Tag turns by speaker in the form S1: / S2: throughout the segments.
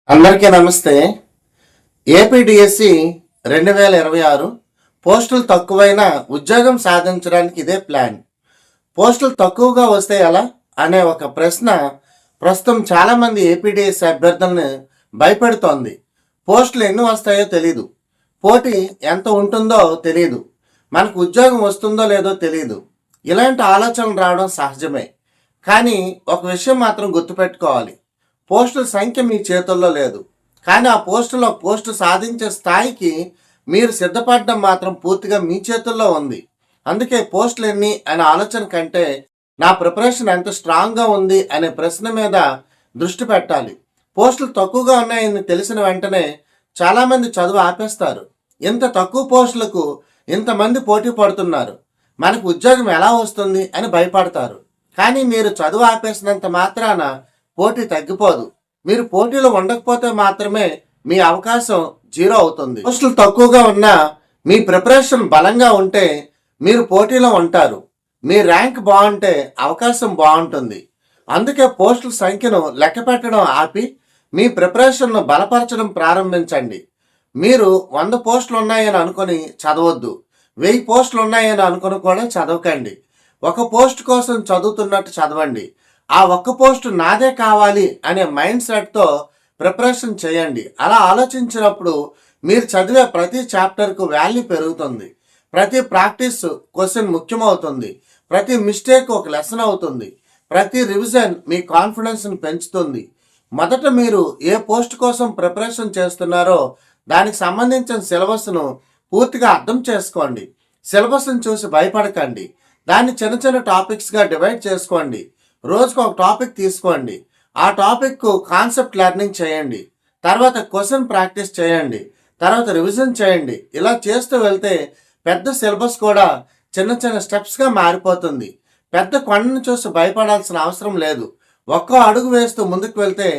S1: అందరికీ నమస్తే. ఏపీడిఎస్సి 2026 పోస్టులు తక్కువైనా ఉద్యోగం సాధించడానికి ఇదే ప్లాన్. పోస్టులు తక్కువగా వస్తే ఎలా అనే ఒక ప్రశ్న ప్రస్తుతం చాలామంది ఏపీడిఎస్సి అభ్యర్థులను భయపెడుతోంది. పోస్టులు ఎన్ని వస్తాయో తెలీదు, పోటీ ఎంత ఉంటుందో తెలీదు, మనకు ఉద్యోగం వస్తుందో లేదో తెలీదు. ఇలాంటి ఆలోచనలు రావడం సహజమే. కానీ ఒక విషయం మాత్రం గుర్తుపెట్టుకోవాలి, పోస్టుల సంఖ్య మీ చేతుల్లో లేదు, కానీ ఆ పోస్టు సాధించే స్థాయికి మీరు సిద్ధపడడం మాత్రం పూర్తిగా మీ చేతుల్లో ఉంది. అందుకే పోస్టులు ఎన్ని అనే ఆలోచన కంటే నా ప్రిపరేషన్ ఎంత స్ట్రాంగ్గా ఉంది అనే ప్రశ్న మీద దృష్టి పెట్టాలి. పోస్టులు తక్కువగా ఉన్నాయని తెలిసిన వెంటనే చాలామంది చదువు ఆపేస్తారు. ఇంత తక్కువ పోస్టులకు ఇంతమంది పోటీ పడుతున్నారు, మనకు ఉద్యోగం ఎలా వస్తుంది అని భయపడతారు. కానీ మీరు చదువు ఆపేసినంత మాత్రాన పోటీ తగ్గిపోదు. మీరు పోటీలో ఉండకపోతే మాత్రమే మీ అవకాశం జీరో అవుతుంది. పోస్టులు తక్కువగా ఉన్నా మీ ప్రిపరేషన్ బలంగా ఉంటే మీరు పోటీలో ఉంటారు. మీ ర్యాంక్ బాగుంటే అవకాశం బాగుంటుంది. అందుకే పోస్టుల సంఖ్యను లెక్క పెట్టడం ఆపి మీ ప్రిపరేషన్ను బలపరచడం ప్రారంభించండి. మీరు 100 పోస్టులు ఉన్నాయని అనుకుని చదవద్దు, 1000 పోస్టులు ఉన్నాయని అనుకుని కూడా చదవకండి. ఒక పోస్ట్ కోసం చదువుతున్నట్టు చదవండి. ఆ ఒక్క పోస్టు నాదే కావాలి అనే మైండ్ సెట్తో ప్రిపరేషన్ చేయండి. అలా ఆలోచించినప్పుడు మీరు చదివే ప్రతి చాప్టర్కు వాల్యూ పెరుగుతుంది, ప్రతి ప్రాక్టీస్ క్వశ్చన్ ముఖ్యమవుతుంది, ప్రతి మిస్టేక్ ఒక లెసన్ అవుతుంది, ప్రతి రివిజన్ మీ కాన్ఫిడెన్స్ని పెంచుతుంది. మొదట మీరు ఏ పోస్ట్ కోసం ప్రిపరేషన్ చేస్తున్నారో దానికి సంబంధించిన సిలబస్ను పూర్తిగా అర్థం చేసుకోండి. సిలబస్ను చూసి భయపడకండి. దాన్ని చిన్న చిన్న టాపిక్స్గా డివైడ్ చేసుకోండి. రోజుకు ఒక టాపిక్ తీసుకోండి. ఆ టాపిక్కు కాన్సెప్ట్ లెర్నింగ్ చేయండి. తర్వాత క్వశ్చన్ ప్రాక్టీస్ చేయండి. తర్వాత రివిజన్ చేయండి. ఇలా చేస్తూ వెళ్తే పెద్ద సిలబస్ కూడా చిన్న చిన్న స్టెప్స్గా మారిపోతుంది. పెద్ద కొండను చూసి భయపడాల్సిన అవసరం లేదు. ఒక్కో అడుగు వేస్తూ ముందుకు వెళ్తే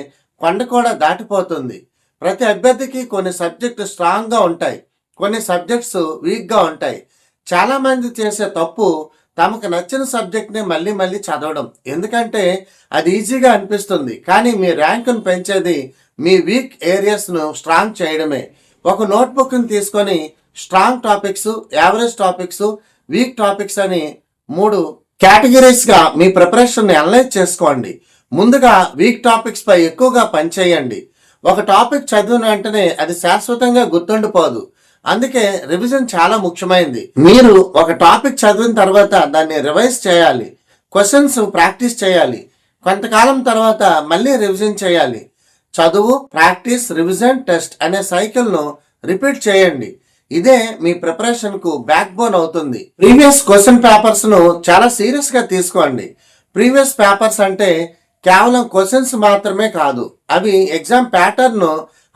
S1: కొండ కూడా దాటిపోతుంది. ప్రతి అభ్యర్థికి కొన్ని సబ్జెక్టు స్ట్రాంగ్గా ఉంటాయి, కొన్ని సబ్జెక్ట్స్ వీక్గా ఉంటాయి. చాలామంది చేసే తప్పు తమకు నచ్చిన సబ్జెక్ట్ని మళ్ళీ మళ్ళీ చదవడం. ఎందుకంటే అది ఈజీగా అనిపిస్తుంది, కానీ మీ ర్యాంకును పెంచేది మీ వీక్ ఏరియాస్ను స్ట్రాంగ్ చేయడమే. ఒక నోట్బుక్ని తీసుకొని strong topics, average topics, week topics అని 3 కేటగిరీస్గా మీ ప్రిపరేషన్ని అనలైజ్ చేసుకోండి. ముందుగా వీక్ టాపిక్స్ పై ఎక్కువగా పనిచేయండి. ఒక టాపిక్ చదివిన వెంటనే అది శాశ్వతంగా గుర్తుండిపోదు. అందుకే రివిజన్ చాలా ముఖ్యమైనది. మీరు ఒక టాపిక్ చదివిన తర్వాత దాన్ని రివైజ్ చేయాలి, క్వశ్చన్స్ ప్రాక్టీస్ చేయాలి. కొంతకాలం తర్వాత మళ్ళీ రివిజన్ చేయాలి. చదువు, ప్రాక్టీస్, రివిజన్, టెస్ట్ అనే సైకిల్ను రిపీట్ చేయండి. ఇదే మీ ప్రిపరేషన్కు బ్యాక్ బోన్ అవుతుంది. ప్రీవియస్ క్వశ్చన్ పేపర్స్ను చాలా సీరియస్గా తీసుకోండి. ప్రీవియస్ పేపర్స్ అంటే కేవలం క్వశ్చన్స్ మాత్రమే కాదు, అవి ఎగ్జామ్ ప్యాటర్న్ను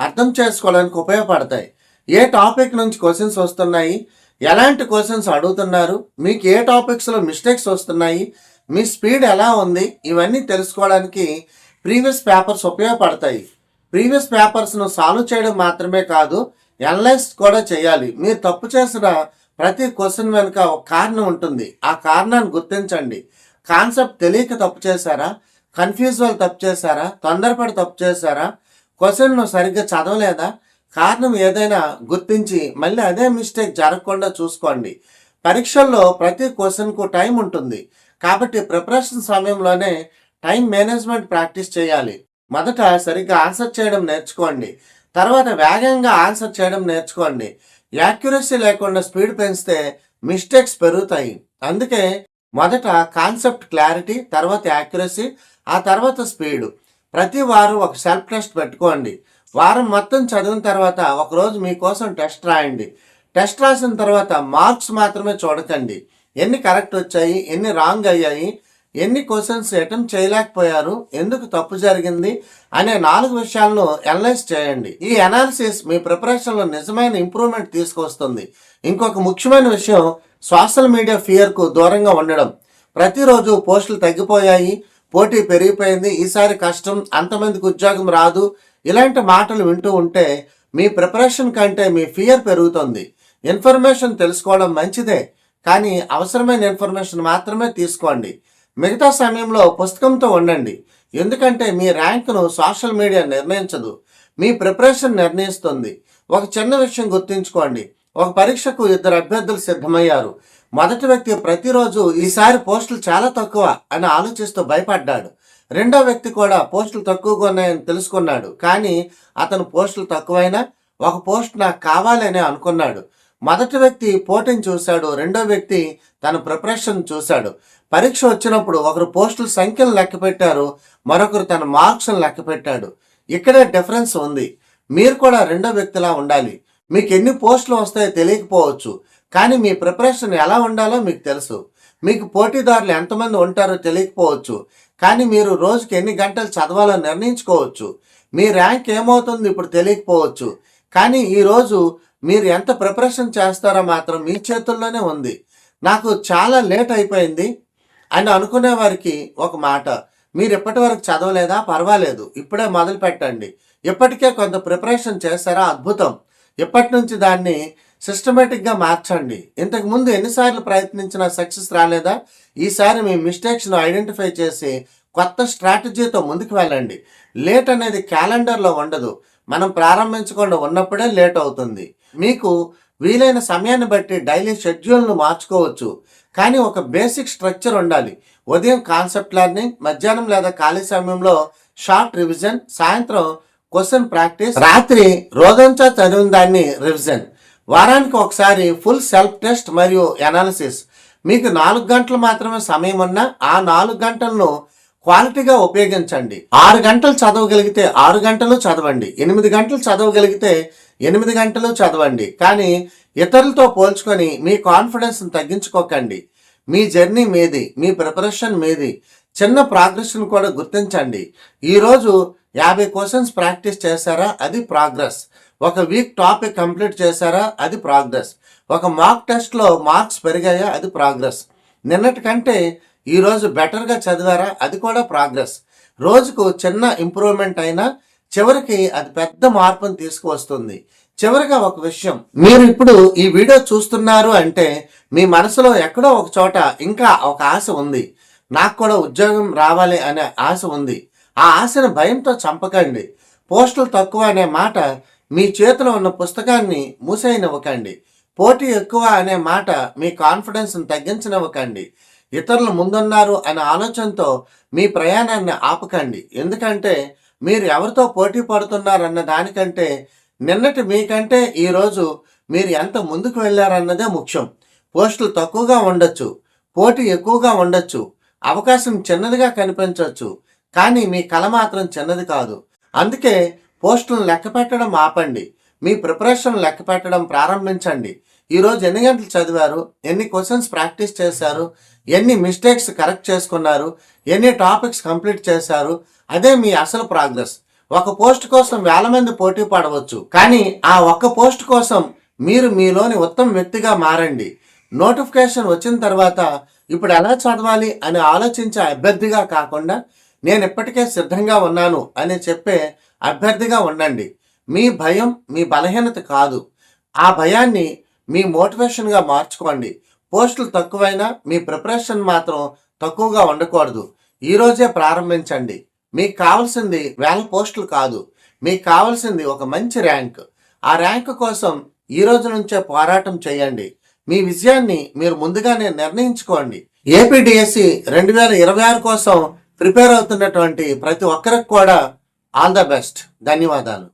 S1: అర్థం చేసుకోవడానికి ఉపయోగపడతాయి. ఏ టాపిక్ నుంచి క్వశ్చన్స్ వస్తున్నాయి, ఎలాంటి క్వశ్చన్స్ అడుగుతున్నారు, మీకు ఏ టాపిక్స్లో మిస్టేక్స్ వస్తున్నాయి, మీ స్పీడ్ ఎలా ఉంది, ఇవన్నీ తెలుసుకోవడానికి ప్రీవియస్ పేపర్స్ ఉపయోగపడతాయి. ప్రీవియస్ పేపర్స్ను సాల్వ్ చేయడం మాత్రమే కాదు, అనలైజ్ కూడా చేయాలి. మీరు తప్పు చేసిన ప్రతి క్వశ్చన్ వెనుక ఒక కారణం ఉంటుంది. ఆ కారణాన్ని గుర్తించండి. కాన్సెప్ట్ తెలియక తప్పు చేశారా, కన్ఫ్యూజ్ వల్ల తప్పు చేశారా, తొందరపడి తప్పు చేశారా, క్వశ్చన్ను సరిగ్గా చదవలేదా, కారణం ఏదైనా గుర్తించి మళ్ళీ అదే మిస్టేక్ జరగకుండా చూసుకోండి. పరీక్షల్లో ప్రతి క్వశ్చన్కు టైం ఉంటుంది, కాబట్టి ప్రిపరేషన్ సమయంలోనే టైం మేనేజ్మెంట్ ప్రాక్టీస్ చేయాలి. మొదట సరిగ్గా ఆన్సర్ చేయడం నేర్చుకోండి, తర్వాత వేగంగా ఆన్సర్ చేయడం నేర్చుకోండి. యాక్యురసీ లేకుండా స్పీడ్ పెంచితే మిస్టేక్స్ పెరుగుతాయి. అందుకే మొదట కాన్సెప్ట్ క్లారిటీ, తర్వాత యాక్యురసీ, ఆ తర్వాత స్పీడ్. ప్రతి వారం ఒక సెల్ఫ్ టెస్ట్ పెట్టుకోండి. వారం మొత్తం చదివిన తర్వాత ఒకరోజు మీకోసం టెస్ట్ రాయండి. టెస్ట్ రాసిన తర్వాత మార్క్స్ మాత్రమే చూడకండి. ఎన్ని కరెక్ట్ వచ్చాయి, ఎన్ని రాంగ్ అయ్యాయి, ఎన్ని క్వశ్చన్స్ అటెంప్ట్ చేయలేకపోయారు, ఎందుకు తప్పు జరిగింది అనే 4 విషయాలను అనలైజ్ చేయండి. ఈ అనాలిసిస్ మీ ప్రిపరేషన్లో నిజమైన ఇంప్రూవ్మెంట్ తీసుకొస్తుంది. ఇంకొక ముఖ్యమైన విషయం, సోషల్ మీడియా ఫియర్కు దూరంగా ఉండడం. ప్రతిరోజు పోస్టులు తగ్గిపోయాయి, పోటీ పెరిగిపోయింది, ఈసారి కష్టం, అంతమందికి ఉద్యోగం రాదు, ఇలాంటి మాటలు వింటూ ఉంటే మీ ప్రిపరేషన్ కంటే మీ ఫియర్ పెరుగుతుంది. ఇన్ఫర్మేషన్ తెలుసుకోవడం మంచిదే, కానీ అవసరమైన ఇన్ఫర్మేషన్ మాత్రమే తీసుకోండి. మిగతా సమయంలో పుస్తకంతో ఉండండి. ఎందుకంటే మీ ర్యాంకును సోషల్ మీడియా నిర్ణయించదు, మీ ప్రిపరేషన్ నిర్ణయిస్తుంది. ఒక చిన్న విషయం గుర్తుంచుకోండి. ఒక పరీక్షకు 2 అభ్యర్థులు సిద్ధమయ్యారు. మొదటి వ్యక్తి ప్రతిరోజు ఈసారి పోస్టులు చాలా తక్కువ అని ఆలోచిస్తూ భయపడ్డాడు. రెండో వ్యక్తి కూడా పోస్టులు తక్కువగా ఉన్నాయని తెలుసుకున్నాడు. కానీ అతను పోస్టులు తక్కువైనా ఒక పోస్ట్ నాకు కావాలని అనుకున్నాడు. మొదటి వ్యక్తి పోటీని చూశాడు, రెండో వ్యక్తి తన ప్రిపరేషన్ చూశాడు. పరీక్ష వచ్చినప్పుడు ఒకరు పోస్టుల సంఖ్యను లెక్క పెట్టారు, మరొకరు తన మార్క్స్ను లెక్క పెట్టాడు. ఇక్కడే డిఫరెన్స్ ఉంది. మీరు కూడా రెండో వ్యక్తిలా ఉండాలి. మీకు ఎన్ని పోస్టులు వస్తాయో తెలియకపోవచ్చు, కానీ మీ ప్రిపరేషన్ ఎలా ఉండాలో మీకు తెలుసు. మీకు పోటీదారులు ఎంతమంది ఉంటారో తెలియకపోవచ్చు, కానీ మీరు రోజుకి ఎన్ని గంటలు చదవాలో నిర్ణయించుకోవచ్చు. మీ ర్యాంక్ ఏమవుతుంది ఇప్పుడు తెలియకపోవచ్చు, కానీ ఈరోజు మీరు ఎంత ప్రిపరేషన్ చేస్తారో మాత్రం మీ చేతుల్లోనే ఉంది. నాకు చాలా లేట్ అయిపోయింది అని అనుకునే వారికి ఒక మాట, మీరు ఇప్పటి వరకు చదవలేదా? పర్వాలేదు, ఇప్పుడే మొదలు పెట్టండి. ఇప్పటికే కొంత ప్రిపరేషన్ చేశారా? అద్భుతం. ఇప్పటి నుంచి దాన్ని సిస్టమేటిక్గా మార్చండి. ఇంతకుముందు ఎన్నిసార్లు ప్రయత్నించినా సక్సెస్ రాలేదా? ఈసారి మీ మిస్టేక్స్ను ఐడెంటిఫై చేసి కొత్త స్ట్రాటజీతో ముందుకు వెళ్ళండి. లేట్ అనేది క్యాలెండర్లో ఉండదు, మనం ప్రారంభించకుండా ఉన్నప్పుడే లేట్ అవుతుంది. మీకు వీలైన సమయాన్ని బట్టి డైలీ షెడ్యూల్ను మార్చుకోవచ్చు, కానీ ఒక బేసిక్ స్ట్రక్చర్ ఉండాలి. ఉదయం కాన్సెప్ట్ లెర్నింగ్, మధ్యాహ్నం లేదా ఖాళీ సమయంలో షార్ట్ రివిజన్, సాయంత్రం క్వశ్చన్ ప్రాక్టీస్, రాత్రి రోజంతా చదివిన దాన్ని రివిజన్. వారానికి ఒకసారి ఫుల్ సెల్ఫ్ టెస్ట్ మరియు అనాలిసిస్. మీకు 4 గంటలు మాత్రమే సమయం ఉన్నా ఆ 4 గంటలను క్వాలిటీగా ఉపయోగించండి. 6 గంటలు చదవగలిగితే 6 గంటలు చదవండి, 8 గంటలు చదవగలిగితే 8 గంటలు చదవండి. కానీ ఇతరులతో పోల్చుకొని మీ కాన్ఫిడెన్స్ని తగ్గించుకోకండి. మీ జర్నీ మీది, మీ ప్రిపరేషన్ మీది. చిన్న ప్రోగ్రెస్ను కూడా గుర్తించండి. ఈరోజు 50 క్వశ్చన్స్ ప్రాక్టీస్ చేశారా? అది ప్రోగ్రెస్. ఒక వీక్ టాపిక్ కంప్లీట్ చేశారా? అది ప్రోగ్రెస్. ఒక మాక్ టెస్ట్లో మార్క్స్ పెరిగాయా? అది ప్రోగ్రెస్. నిన్నటి కంటే ఈరోజు బెటర్గా చదివారా? అది కూడా ప్రోగ్రెస్. రోజుకు చిన్న ఇంప్రూవ్మెంట్ అయినా చివరికి అది పెద్ద మార్పును తీసుకువస్తుంది. చివరిగా ఒక విషయం, మీరు ఇప్పుడు ఈ వీడియో చూస్తున్నారు అంటే మీ మనసులో ఎక్కడో ఒక చోట ఇంకా ఒక ఆశ ఉంది. నాకు కూడా ఉద్యోగం రావాలి అనే ఆశ ఉంది. ఆ ఆశను భయంతో చంపకండి. పోస్టులు తక్కువ అనే మాట మీ చేతిలో ఉన్న పుస్తకాన్ని మూసేయనివ్వకండి. పోటీ ఎక్కువ అనే మాట మీ కాన్ఫిడెన్స్ని తగ్గించనివ్వకండి. ఇతరులు ముందున్నారు అనే ఆలోచనతో మీ ప్రయాణాన్ని ఆపకండి. ఎందుకంటే మీరు ఎవరితో పోటీ పడుతున్నారన్న దానికంటే నిన్నటి మీకంటే ఈరోజు మీరు ఎంత ముందుకు వెళ్ళారన్నదే ముఖ్యం. పోస్టులు తక్కువగా ఉండొచ్చు, పోటీ ఎక్కువగా ఉండొచ్చు, అవకాశం చిన్నదిగా కనిపించవచ్చు, కానీ మీ కళ మాత్రం చిన్నది కాదు. అందుకే పోస్టులను లెక్క పెట్టడం ఆపండి, మీ ప్రిపరేషన్ లెక్క పెట్టడం ప్రారంభించండి. ఈరోజు ఎన్ని గంటలు చదివారు, ఎన్ని క్వశ్చన్స్ ప్రాక్టీస్ చేశారు, ఎన్ని మిస్టేక్స్ కరెక్ట్ చేసుకున్నారు, ఎన్ని టాపిక్స్ కంప్లీట్ చేశారు, అదే మీ అసలు ప్రోగ్రెస్. ఒక పోస్ట్ కోసం 1000 మంది పోటీ పడవచ్చు, కానీ ఆ ఒక్క పోస్ట్ కోసం మీరు మీలోని ఉత్తమ వ్యక్తిగా మారండి. నోటిఫికేషన్ వచ్చిన తర్వాత ఇప్పుడు ఎలా చదవాలి అని ఆలోచించే అభ్యర్థిగా కాకుండా నేను ఇప్పటికే సిద్ధంగా ఉన్నాను అని చెప్పే అభ్యర్థిగా ఉండండి. మీ భయం మీ బలహీనత కాదు, ఆ భయాన్ని మీ మోటివేషన్గా మార్చుకోండి. పోస్టులు తక్కువైనా మీ ప్రిపరేషన్ మాత్రం తక్కువగా ఉండకూడదు. ఈరోజే ప్రారంభించండి. మీకు కావాల్సింది 1000 పోస్టులు కాదు, మీకు కావాల్సింది ఒక మంచి ర్యాంక్. ఆ ర్యాంక్ కోసం ఈ రోజు నుంచే పోరాటం చేయండి. మీ విజయాన్ని మీరు ముందుగానే నిర్ణయించుకోండి. ఏపీడిఎస్సి 2026 కోసం ప్రిపేర్ అవుతున్నటువంటి ప్రతి ఒక్కరికి కూడా ఆల్ ద బెస్ట్. ధన్యవాదాలు.